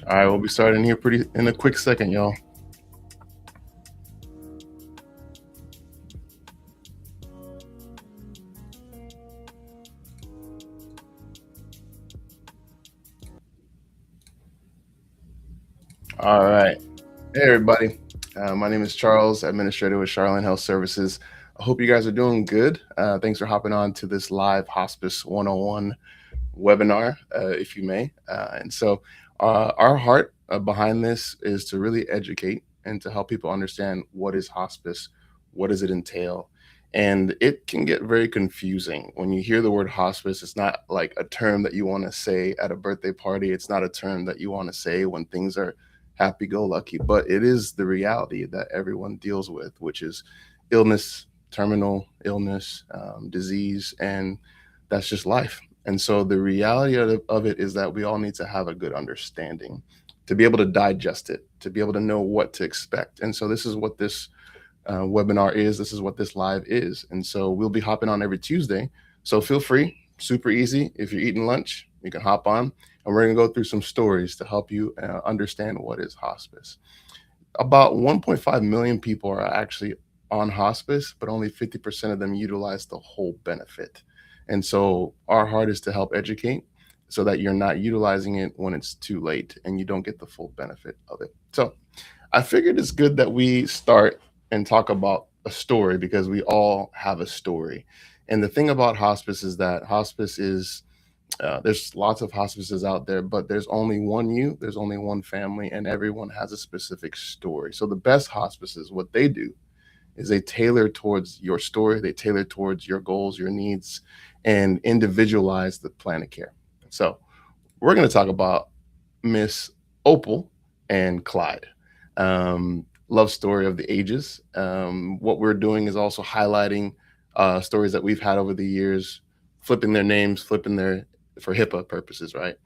All right, we'll be starting here pretty in a quick second, y'all. All right. Hey, everybody. My name is Charles, administrator with Charlotte Health Services. I hope you guys are doing good. Thanks for hopping on to this live Hospice 101 webinar, if you may. Our heart behind this is to really educate and to help people understand what is hospice, what does it entail. And it can get very confusing when you hear the word hospice. It's not like a term that you want to say at a birthday party. It's not a term that you want to say when things are happy go lucky, but it is the reality that everyone deals with, which is illness, terminal illness, disease, and that's just life. And so the reality of it is that we all need to have a good understanding to be able to digest it, to be able to know what to expect. And so this is what this webinar is. This is what this live is. And so we'll be hopping on every Tuesday. So feel free, super easy. If you're eating lunch, you can hop on and we're going to go through some stories to help you understand what is hospice. About 1.5 million people are actually on hospice, but only 50% of them utilize the whole benefit. And so our heart is to help educate so that you're not utilizing it when it's too late and you don't get the full benefit of it. So I figured it's good that we start and talk about a story because we all have a story. And the thing about hospice is that hospice is there's lots of hospices out there, but there's only one you, there's only one family, and everyone has a specific story. So the best hospices, what they do is they tailor towards your story, they tailor towards your goals, your needs, and individualize the plan of care. So we're going to talk about Miss Opal and Clyde. Love story of the ages. What we're doing is also highlighting stories that we've had over the years, flipping their names, flipping their for HIPAA purposes, right?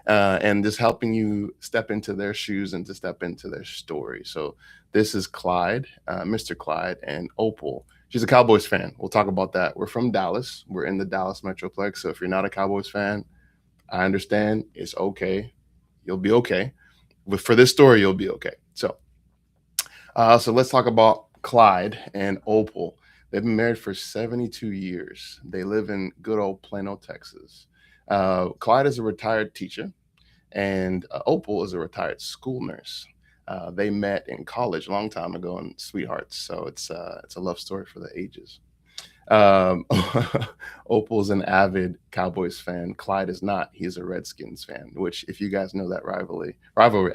And just helping you step into their shoes and to step into their story. So this is Clyde, Mr. Clyde, and Opal. She's a Cowboys fan. We'll talk about that. We're from Dallas. We're in the Dallas Metroplex. So if you're not a Cowboys fan, I understand. It's okay. You'll be okay. But for this story, you'll be okay. So let's talk about Clyde and Opal. They've been married for 72 years. They live in good old Plano, Texas. Clyde is a retired teacher, and Opal is a retired school nurse. They met in college a long time ago and sweethearts. So it's a love story for the ages. Um, Opal's an avid Cowboys fan. Clyde is not. He's a Redskins fan, which, if you guys know that rivalry,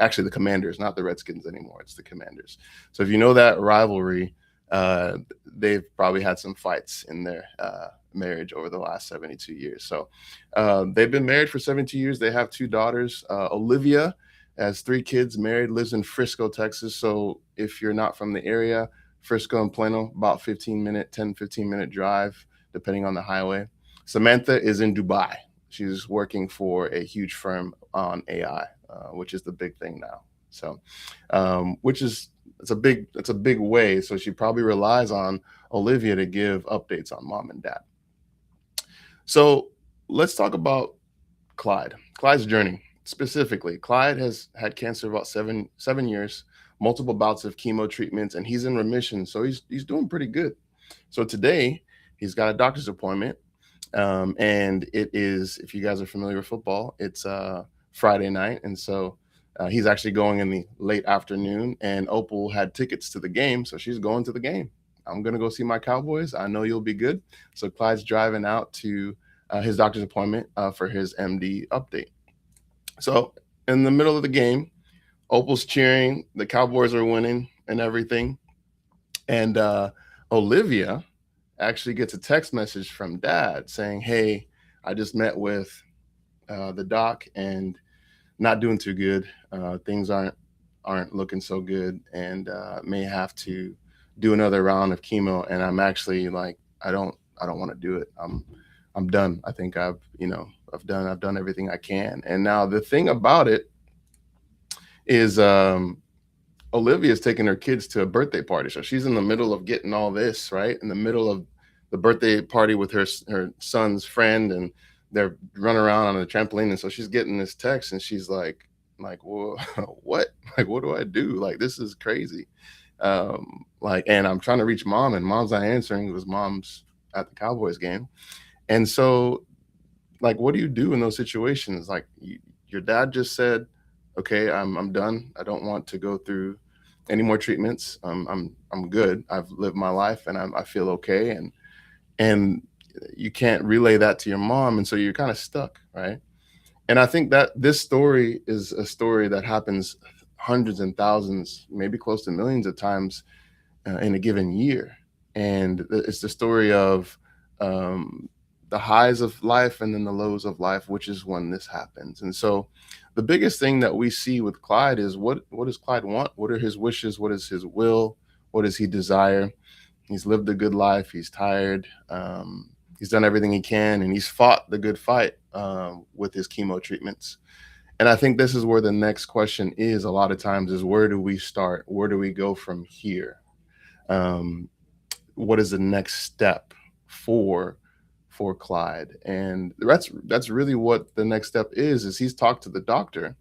actually the Commanders, not the Redskins anymore. It's the Commanders. So if you know that rivalry, they've probably had some fights in their marriage over the last 72 years. So they've been married for 72 years. They have two daughters. Olivia has three kids, married, lives in Frisco, Texas. So if you're not from the area, Frisco and Plano, about 15-minute drive, depending on the highway. Samantha is in Dubai. She's working for a huge firm on AI, which is the big thing now. So, which is it's a big way. So she probably relies on Olivia to give updates on mom and dad. So let's talk about Clyde's journey specifically. Clyde has had cancer about seven years, multiple bouts of chemo treatments, and he's in remission. So he's doing pretty good. So today he's got a doctor's appointment, and it is, if you guys are familiar with football, it's Friday night, and so he's actually going in the late afternoon. And Opal had tickets to the game, so she's going to the game. I'm gonna go see my Cowboys. I know you'll be good. So Clyde's driving out to his doctor's appointment for his MD update. So in the middle of the game, Opal's cheering, the Cowboys are winning and everything. And Olivia actually gets a text message from dad saying, "Hey, I just met with the doc and not doing too good. Things aren't looking so good, and may have to do another round of chemo. And I'm actually like, I don't want to do it. I'm done. I think I've done everything I can." And now the thing about it is Olivia's taking her kids to a birthday party. So she's in the middle of getting all this, right? In the middle of the birthday party with her son's friend, and they're running around on a trampoline. And so she's getting this text and she's like, Like, well, what? Like, what do I do? Like, this is crazy. Like, and I'm trying to reach mom, and mom's not answering because mom's at the Cowboys game. And so, like, what do you do in those situations? Like, your dad just said, "Okay, I'm done. I don't want to go through any more treatments. I'm good. I've lived my life, and I feel okay." And you can't relay that to your mom, and so you're kind of stuck, right? And I think that this story is a story that happens hundreds and thousands, maybe close to millions of times in a given year. And it's the story of um, the highs of life and then the lows of life, which is when this happens. And so the biggest thing that we see with Clyde is what does Clyde want? What are his wishes? What is his will? What does he desire? He's lived a good life. He's tired. He's done everything he can, and he's fought the good fight with his chemo treatments. And I think this is where the next question is. A lot of times, is where do we start? Where do we go from here? Um, what is the next step for for Clyde? And that's really what the next step is. Is he's talked to the doctor,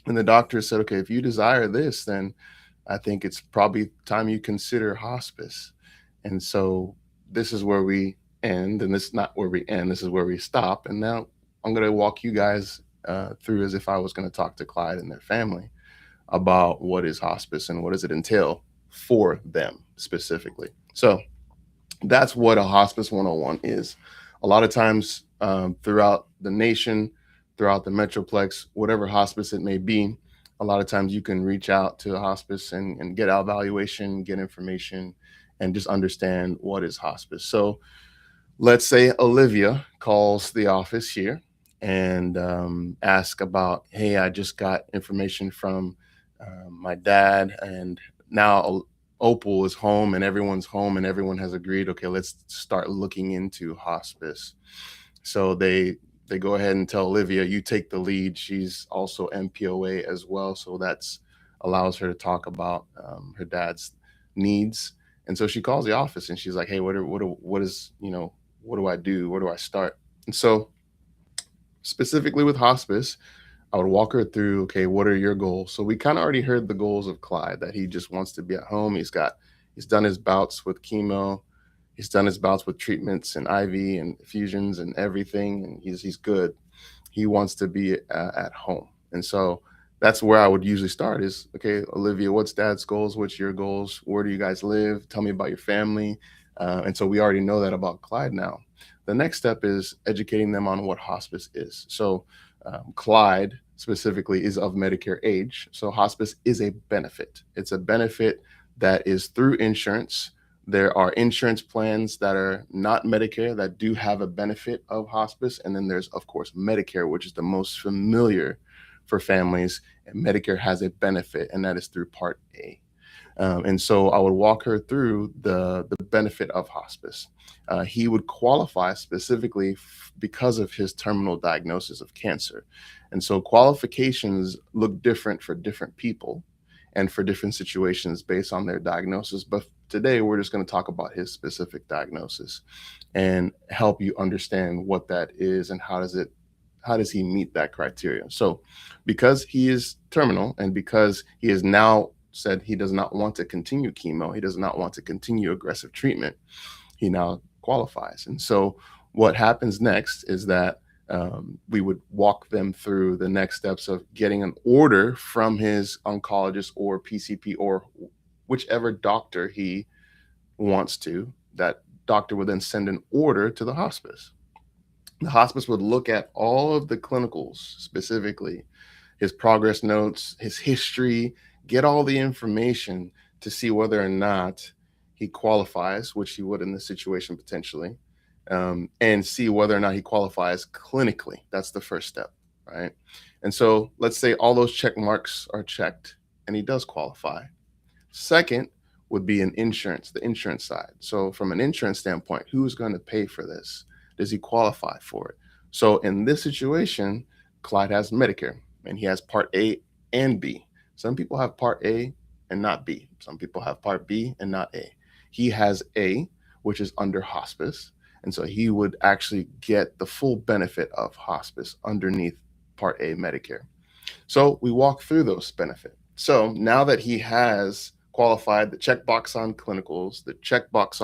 and the doctor said, okay, if you desire this, then I think it's probably time you consider hospice. And so this is where we end, and this is not where we end. This is where we stop. And now I'm going to walk you guys through as if I was going to talk to Clyde and their family about what is hospice and what does it entail for them specifically. So that's what a hospice 101 is. A lot of times throughout the nation, throughout the metroplex, whatever hospice it may be, a lot of times you can reach out to a hospice and get evaluation, get information, and just understand what is hospice. So let's say Olivia calls the office here and ask about, hey, I just got information from my dad, and now Opal is home and everyone's home and everyone has agreed, okay, let's start looking into hospice. So they go ahead and tell Olivia, you take the lead. She's also MPOA as well, so that's allows her to talk about her dad's needs. And so she calls the office and she's like, hey, what is, what do I do? Where do I start? And so specifically with hospice, I would walk her through, okay, what are your goals? So we kind of already heard the goals of Clyde, that he just wants to be at home. He's done his bouts with chemo. He's done his bouts with treatments and IV and infusions and everything. And he's good. He wants to be at home. And so that's where I would usually start is, okay, Olivia, what's dad's goals? What's your goals? Where do you guys live? Tell me about your family. And so we already know that about Clyde now. The next step is educating them on what hospice is. So Clyde specifically is of Medicare age. So hospice is a benefit. It's a benefit that is through insurance. There are insurance plans that are not Medicare that do have a benefit of hospice. And then there's, of course, Medicare, which is the most familiar for families. And Medicare has a benefit, and that is through Part A. And so I would walk her through the benefit of hospice. He would qualify specifically because of his terminal diagnosis of cancer. And so qualifications look different for different people and for different situations based on their diagnosis. But today we're just going to talk about his specific diagnosis and help you understand what that is and how does he meet that criteria. So because he is terminal and because he is now said he does not want to continue chemo, he does not want to continue aggressive treatment, he now qualifies. And so what happens next is that we would walk them through the next steps of getting an order from his oncologist or PCP or whichever doctor he wants to. That doctor would then send an order to the hospice. The hospice would look at all of the clinicals, specifically his progress notes, his history, get all the information to see whether or not he qualifies, which he would in this situation potentially, and see whether or not he qualifies clinically. That's the first step, right? And so let's say all those check marks are checked and he does qualify. Second would be the insurance side. So from an insurance standpoint, who's going to pay for this? Does he qualify for it? So in this situation, Clyde has Medicare and he has Part A and B. Some people have Part A and not B. Some people have Part B and not A. He has A, which is under hospice. And so he would actually get the full benefit of hospice underneath Part A Medicare. So we walk through those benefits. So now that he has qualified the checkbox on clinicals, the checkbox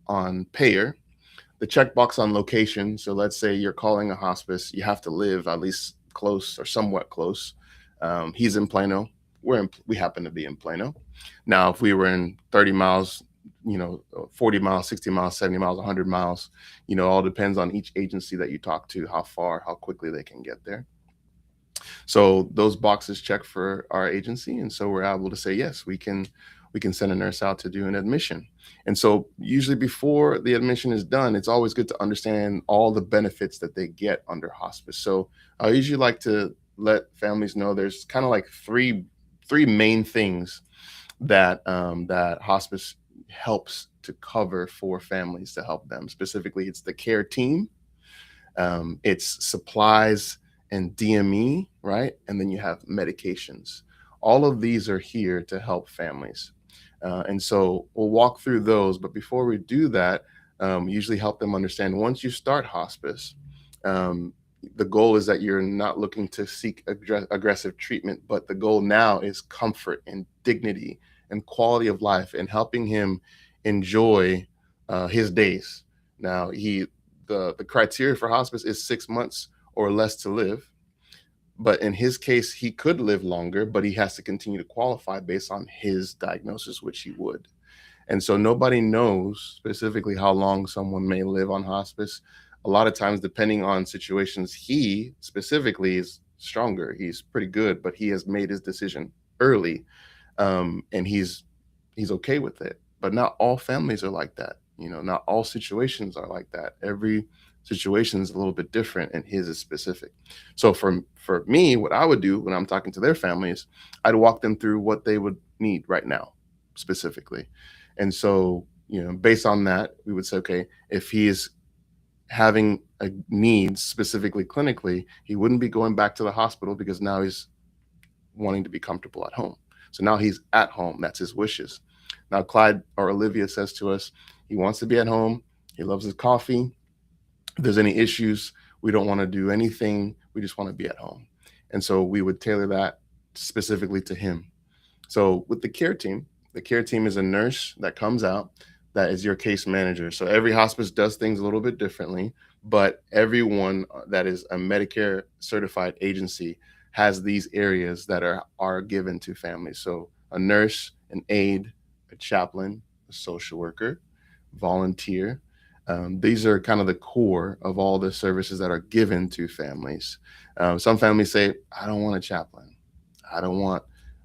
on payer, the checkbox on location. So let's say you're calling a hospice, you have to live at least close or somewhat close. He's in Plano. We happen to be in Plano. Now, if we were in 30 miles, 40 miles, 60 miles, 70 miles, 100 miles, all depends on each agency that you talk to, how far, how quickly they can get there. So those boxes check for our agency, and so we're able to say yes, we can send a nurse out to do an admission. And so usually before the admission is done, it's always good to understand all the benefits that they get under hospice. So I usually like to let families know there's kind of like three main things that hospice helps to cover for families to help them. Specifically, it's the care team, it's supplies and DME, right? And then you have medications. All of these are here to help families. And so we'll walk through those. But before we do that, usually help them understand once you start hospice, um, the goal is that you're not looking to seek aggressive treatment, but the goal now is comfort and dignity and quality of life and helping him enjoy his days. Now, the criteria for hospice is 6 months or less to live. But in his case, he could live longer, but he has to continue to qualify based on his diagnosis, which he would. And so nobody knows specifically how long someone may live on hospice. A lot of times, depending on situations, he specifically is stronger. He's pretty good, but he has made his decision early, and he's okay with it. But not all families are like that. Not all situations are like that. Every situation is a little bit different, and his is specific. So for me, what I would do when I'm talking to their families, I'd walk them through what they would need right now, specifically. And so, based on that, we would say, okay, if he is having a needs specifically clinically, he wouldn't be going back to the hospital because now he's wanting to be comfortable at home. So now he's at home. That's his wishes. Now, Clyde or Olivia says to us, he wants to be at home. He loves his coffee. If there's any issues, we don't want to do anything. We just want to be at home. And so we would tailor that specifically to him. So with the care team is a nurse that comes out that is your case manager. So every hospice does things a little bit differently, but everyone that is a Medicare certified agency has these areas that are given to families. So a nurse, an aide, a chaplain, a social worker, volunteer. These are kind of the core of all the services that are given to families. Some families say, I don't want a chaplain. I don't want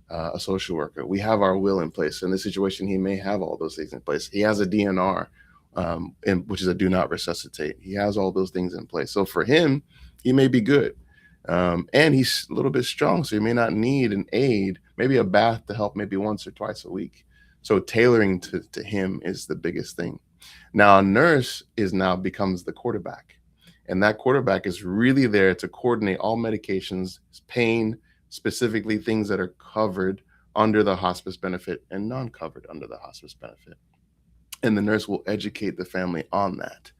a social worker. We have our will in place. In this situation, he may have all those things in place. He has a DNR, which is a do not resuscitate. He has all those things in place. So for him, he may be good. And he's a little bit strong, so he may not need an aid, maybe a bath to help maybe once or twice a week. So tailoring to him is the biggest thing. Now, a nurse now becomes the quarterback, and that quarterback is really there to coordinate all medications, pain, specifically things that are covered under the hospice benefit and non-covered under the hospice benefit. And the nurse will educate the family on that.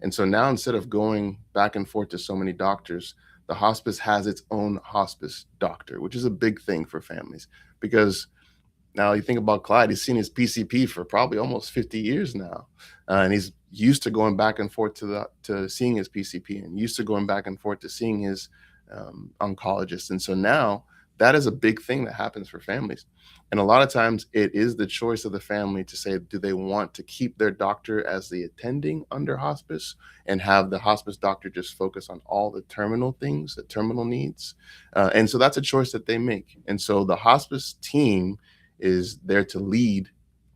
And so now instead of going back and forth to so many doctors, the hospice has its own hospice doctor, which is a big thing for families because now you think about Clyde, he's seen his PCP for probably almost 50 years now. And he's used to going back and forth to seeing his PCP and used to going back and forth to seeing his oncologist. And so now that is a big thing that happens for families. And a lot of times it is the choice of the family to say, do they want to keep their doctor as the attending under hospice and have the hospice doctor just focus on all the terminal things, the terminal needs? And so that's a choice that they make. And so the hospice team is there to lead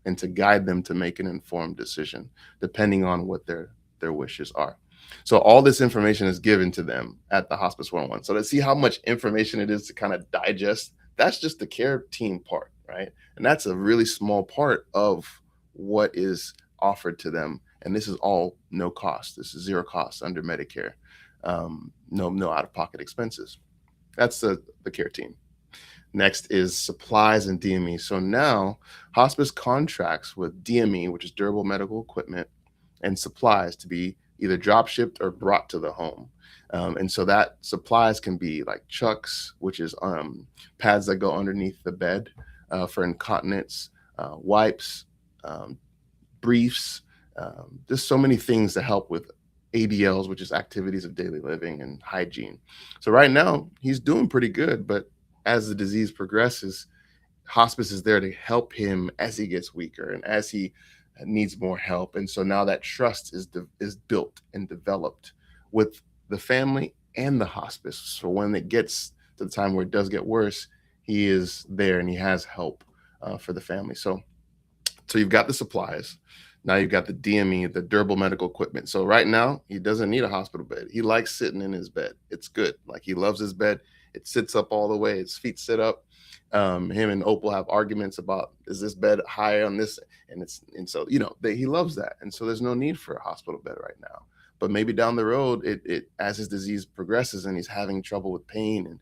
and to guide them to make an informed decision, depending on what their wishes are. So all this information is given to them at the Hospice 101. So to see how much information it is to kind of digest, that's just the care team part, right? And that's a really small part of what is offered to them. And this is all no cost. This is zero cost under Medicare. No out-of-pocket expenses. That's the care team. Next is supplies and DME. So now hospice contracts with DME, which is durable medical equipment, and supplies to be either drop shipped or brought to the home. And so that supplies can be like chucks, which is pads that go underneath the bed for incontinence, wipes, um, briefs, just so many things to help with ADLs, which is activities of daily living and hygiene. So right now he's doing pretty good, but as the disease progresses, hospice is there to help him as he gets weaker and as he needs more help. And so now that trust is built and developed with the family and the hospice. So when it gets to the time where it does get worse, he is there and he has help for the family. So you've got the supplies. Now you've got the DME, the durable medical equipment. So right now he doesn't need a hospital bed. He likes sitting in his bed. It's good. Like he loves his bed. It sits up all the way. His feet sit up. Him and Opal have arguments about, is this bed high on this? And so he loves that. And so there's no need for a hospital bed right now. But maybe down the road, it as his disease progresses and he's having trouble with pain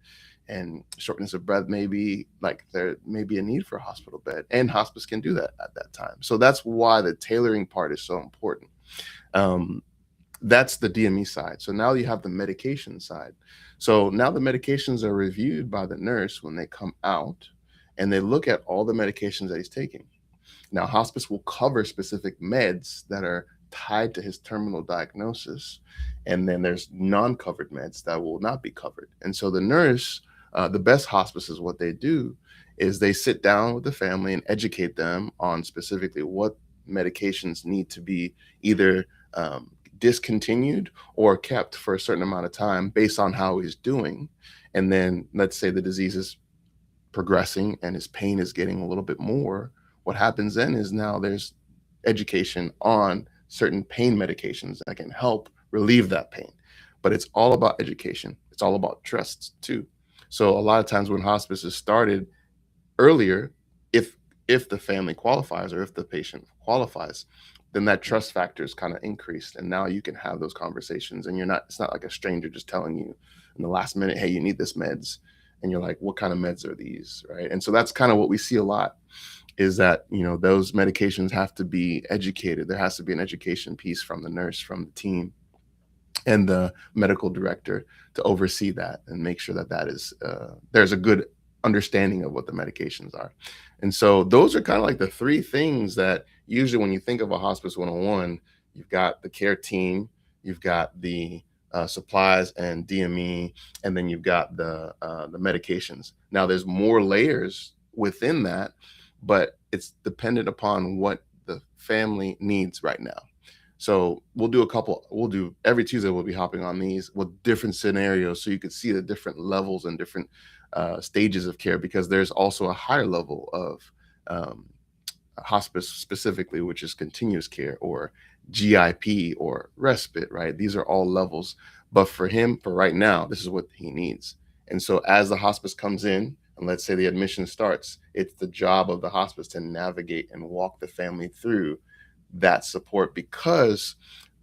and shortness of breath, maybe like there may be a need for a hospital bed, and hospice can do that at that time. So that's why the tailoring part is so important. Um, that's the DME side. So now you have the medication side. So now the medications are reviewed by the nurse when they come out, and they look at all the medications that he's taking. Now, hospice will cover specific meds that are tied to his terminal diagnosis. And then there's non-covered meds that will not be covered. And so the nurse, the best hospices, what they do is they sit down with the family and educate them on specifically what medications need to be either discontinued or kept for a certain amount of time based on how he's doing. And then let's say the disease is progressing and his pain is getting a little bit more. What happens then is now there's education on certain pain medications that can help relieve that pain. But it's all about education. It's all about trust too. So a lot of times when hospice is started earlier, if the family qualifies or if the patient qualifies, then that trust factor is kind of increased. And now you can have those conversations and it's not like a stranger just telling you in the last minute, hey, you need this meds. And you're like, what kind of meds are these? Right. And so that's kind of what we see a lot, is that, those medications have to be educated. There has to be an education piece from the nurse, from the team, and the medical director to oversee that and make sure that there's a good understanding of what the medications are. And so those are kind of like the three things that usually when you think of a hospice 101, you've got the care team, you've got the supplies and DME, and then you've got the medications. Now there's more layers within that, but it's dependent upon what the family needs right now. So we'll do every Tuesday, we'll be hopping on these with different scenarios so you could see the different levels and different stages of care, because there's also a higher level of hospice specifically, which is continuous care or GIP or respite, right? These are all levels. But for him, for right now, this is what he needs. And so as the hospice comes in, and let's say the admission starts, it's the job of the hospice to navigate and walk the family through that support. Because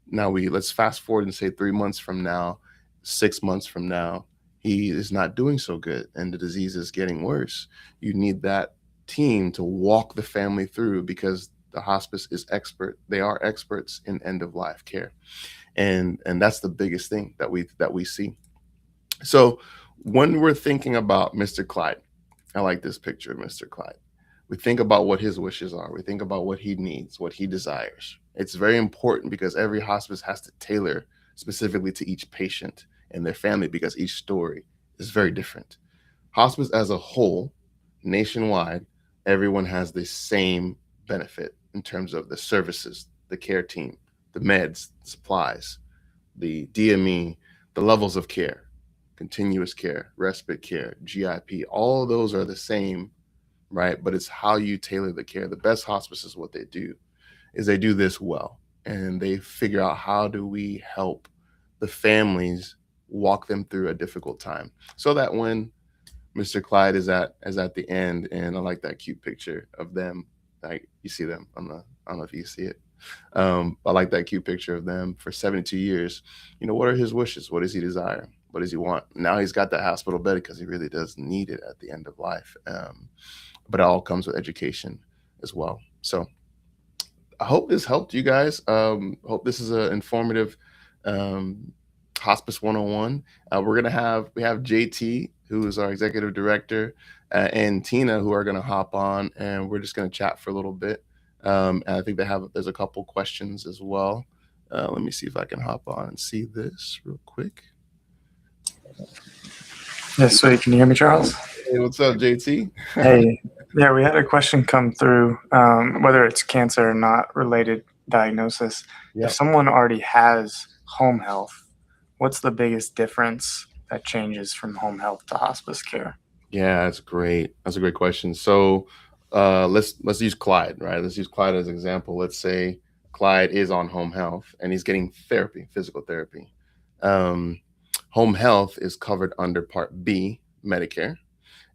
now let's fast forward and say 3 months from now, 6 months from now, he is not doing so good and the disease is getting worse. You need that team to walk the family through, because the hospice is expert. They are experts in end of life care. And that's the biggest thing that we see. So when we're thinking about Mr. Clyde, I like this picture of Mr. Clyde. We think about what his wishes are. We think about what he needs, what he desires. It's very important because every hospice has to tailor specifically to each patient and their family, because each story is very different. Hospice as a whole, nationwide, everyone has the same benefit in terms of the services, the care team, the meds, the supplies, the DME, the levels of care, continuous care, respite care, GIP, all of those are the same, right? But it's how you tailor the care. The best hospices, what they do is they do this well, and they figure out, how do we help the families walk them through a difficult time, so that when Mr. Clyde is at the end, and I like that cute picture of them. Like, you see them on I don't know if you see it. I like that cute picture of them for 72 years. What are his wishes? What does he desire? What does he want? Now he's got that hospital bed because he really does need it at the end of life. But it all comes with education as well. So I hope this helped you guys. Hope this is an informative Hospice 101. We have JT, who is our executive director, and Tina, who are going to hop on, and we're just going to chat for a little bit. And I think there's a couple questions as well. Let me see if I can hop on and see this real quick. Yeah, sweet. Can you hear me, Charles? Hey, what's up, JT? Hey, yeah, we had a question come through, whether it's cancer or not related diagnosis. If Yep. someone already has home health, what's the biggest difference that changes from home health to hospice care? Yeah, that's great. That's a great question. So let's use Clyde, right? Let's use Clyde as an example. Let's say Clyde is on home health and he's getting therapy, physical therapy. Um, Home health is covered under Part B, Medicare.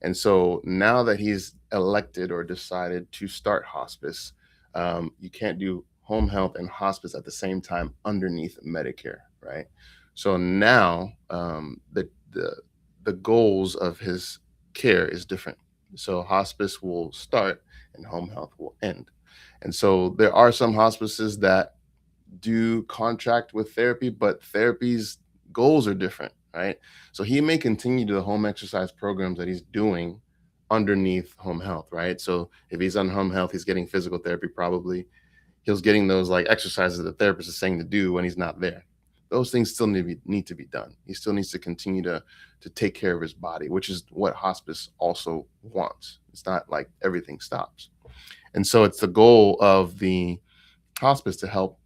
And so now that he's elected or decided to start hospice, you can't do home health and hospice at the same time underneath Medicare, right? So now the goals of his care is different. So hospice will start and home health will end. And so there are some hospices that do contract with therapy, but therapy's goals are different, right? So he may continue to the home exercise programs that he's doing underneath home health, right? So if he's on home health, he's getting physical therapy probably. He's getting those like exercises that the therapist is saying to do when he's not there. Those things still need to be done. He still needs to continue to take care of his body, which is what hospice also wants. It's not like everything stops. And so it's the goal of the hospice to help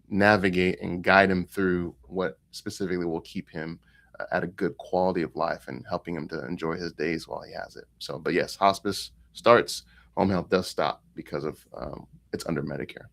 navigate and guide him through what specifically will keep him at a good quality of life and helping him to enjoy his days while he has it. So, but yes, hospice starts, home health does stop because of it's under Medicare.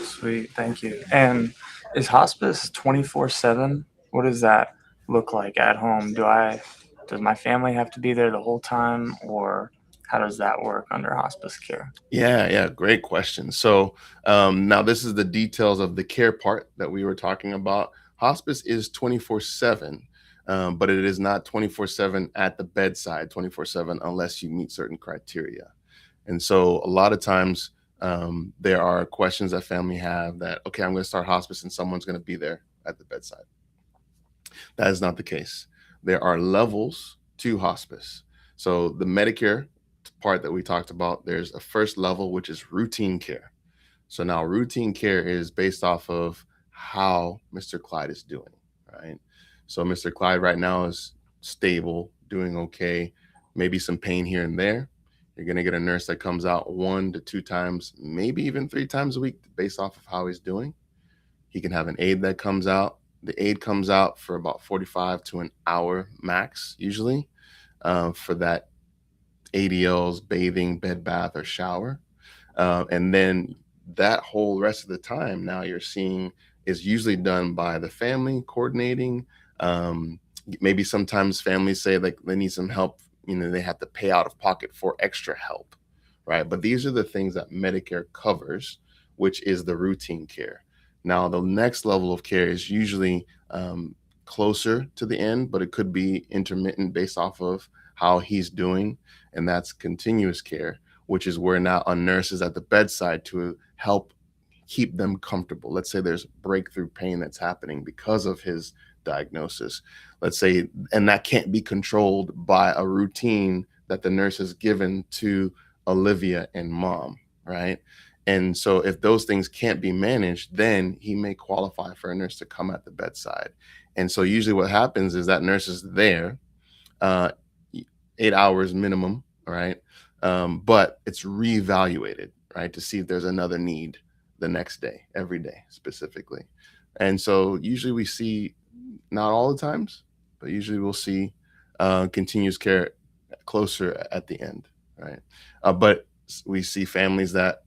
Sweet, thank you. And is hospice 24/7? What does that look like at home? Does my family have to be there the whole time, or how does that work under hospice care? Yeah, great question. So now this is the details of the care part that we were talking about. Hospice is 24/7, but it is not 24/7 at the bedside, 24/7 unless you meet certain criteria. And so a lot of times there are questions that family have that, okay, I'm going to start hospice and someone's going to be there at the bedside. That is not the case. There are levels to hospice. So the Medicare part that we talked about, there's a first level, which is routine care. So now routine care is based off of how Mr. Clyde is doing, right? So Mr. Clyde right now is stable, doing okay, maybe some pain here and there. You're going to get a nurse that comes out 1 to 2 times, maybe even 3 times a week based off of how he's doing. He can have an aide that comes out. The aide comes out for about 45 to an hour max, usually, for that ADLs, bathing, bed bath, or shower. And then that whole rest of the time now you're seeing is usually done by the family coordinating. Maybe sometimes families say like they need some help, they have to pay out of pocket for extra help, right? But these are the things that Medicare covers, which is the routine care. Now, the next level of care is usually closer to the end, but it could be intermittent based off of how he's doing. And that's continuous care, which is where now a nurse is at the bedside to help keep them comfortable. Let's say there's breakthrough pain that's happening because of his diagnosis. Let's say, and that can't be controlled by a routine that the nurse has given to Olivia and mom, right? And so if those things can't be managed, then he may qualify for a nurse to come at the bedside. And so usually what happens is that nurse is there, 8 hours minimum, right? But it's reevaluated, right, to see if there's another need the next day, every day specifically. And so usually we see, not all the times, but usually we'll see continuous care closer at the end, right? But we see families that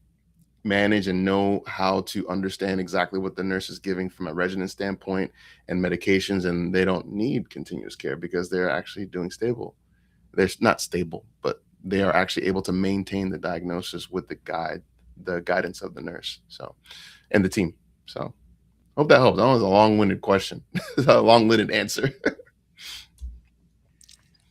manage and know how to understand exactly what the nurse is giving from a regimen standpoint and medications, and they don't need continuous care because they're actually doing stable. They're not stable, but they are actually able to maintain the diagnosis with the guidance of the nurse, so, and the team. So hope that helps. That was a long-winded question, a long-winded answer.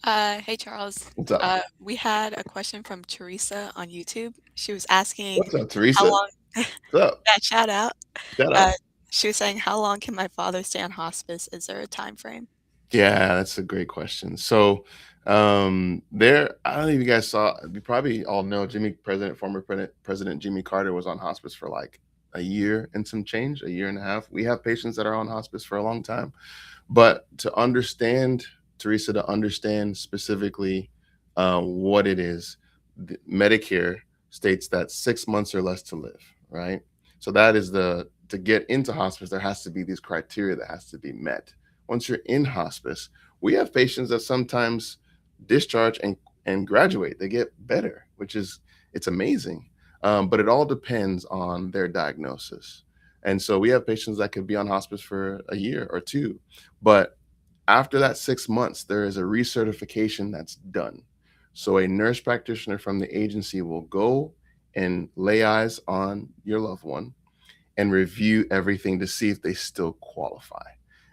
Hey Charles. What's up? We had a question from Teresa on YouTube. She was asking What's up, how Teresa? long What's up? that shout out. Shout Uh, out. She was saying, how long can my father stay on hospice? Is there a time frame? Yeah, that's a great question. So, I don't know if you guys saw, you probably all know former President Jimmy Carter was on hospice for like a year and some change, a year and a half. We have patients that are on hospice for a long time. But to understand, Teresa, to understand specifically what it is, Medicare states that 6 months or less to live, right? So that is to get into hospice, there has to be these criteria that has to be met. Once you're in hospice, we have patients that sometimes discharge and graduate. They get better, it's amazing. But it all depends on their diagnosis. And so we have patients that could be on hospice for a year or two, but after that 6 months, there is a recertification that's done. So a nurse practitioner from the agency will go and lay eyes on your loved one and review everything to see if they still qualify.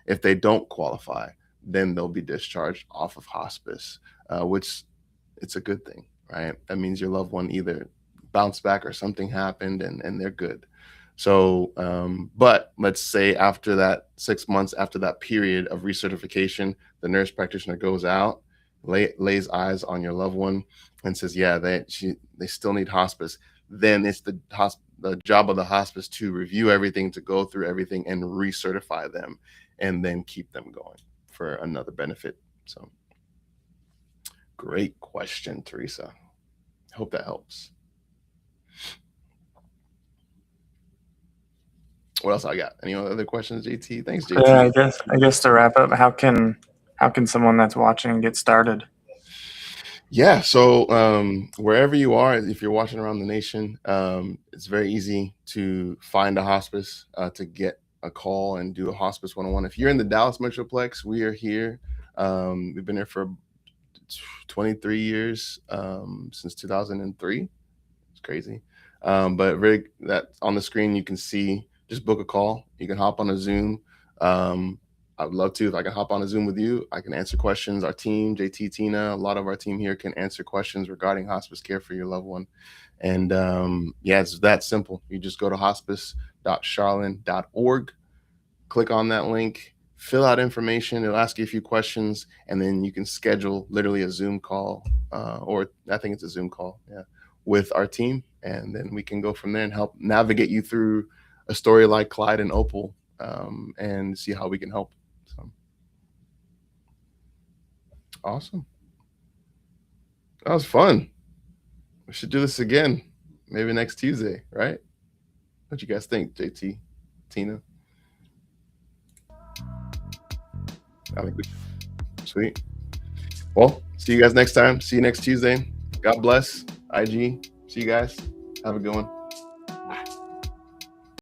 If they don't qualify, then they'll be discharged off of hospice, which it's a good thing, right? That means your loved one either bounced back or something happened and they're good. So, but let's say after that 6 months, after that period of recertification, the nurse practitioner goes out, lays eyes on your loved one, and says, "Yeah, they still need hospice." Then it's the job of the hospice to review everything, to go through everything, and recertify them, and then keep them going for another benefit. So, great question, Teresa. Hope that helps. What else I got? Any other questions, JT? Thanks, JT. Yeah, I guess to wrap up, how can someone that's watching get started? Yeah, so wherever you are, if you're watching around the nation, it's very easy to find a hospice, to get a call and do a hospice 101. If you're in the Dallas Metroplex, we are here. We've been here for 23 years, since 2003. It's crazy. But that on the screen, you can see, just book a call. You can hop on a Zoom. I would love to, if I can hop on a Zoom with you, I can answer questions. Our team, JT, Tina, a lot of our team here can answer questions regarding hospice care for your loved one. And yeah, it's that simple. You just go to hospice.charlin.org, click on that link, fill out information. It'll ask you a few questions, and then you can schedule literally a Zoom call, or I think it's a Zoom call, yeah, with our team. And then we can go from there and help navigate you through a story like Clyde and Opal, and see how we can help. So awesome. That was fun. We should do this again, maybe next Tuesday, right? What you guys think, JT, Tina? I think we should. Sweet. Well, see you guys next time. See you next Tuesday. God bless. IG. See you guys. Have a good one.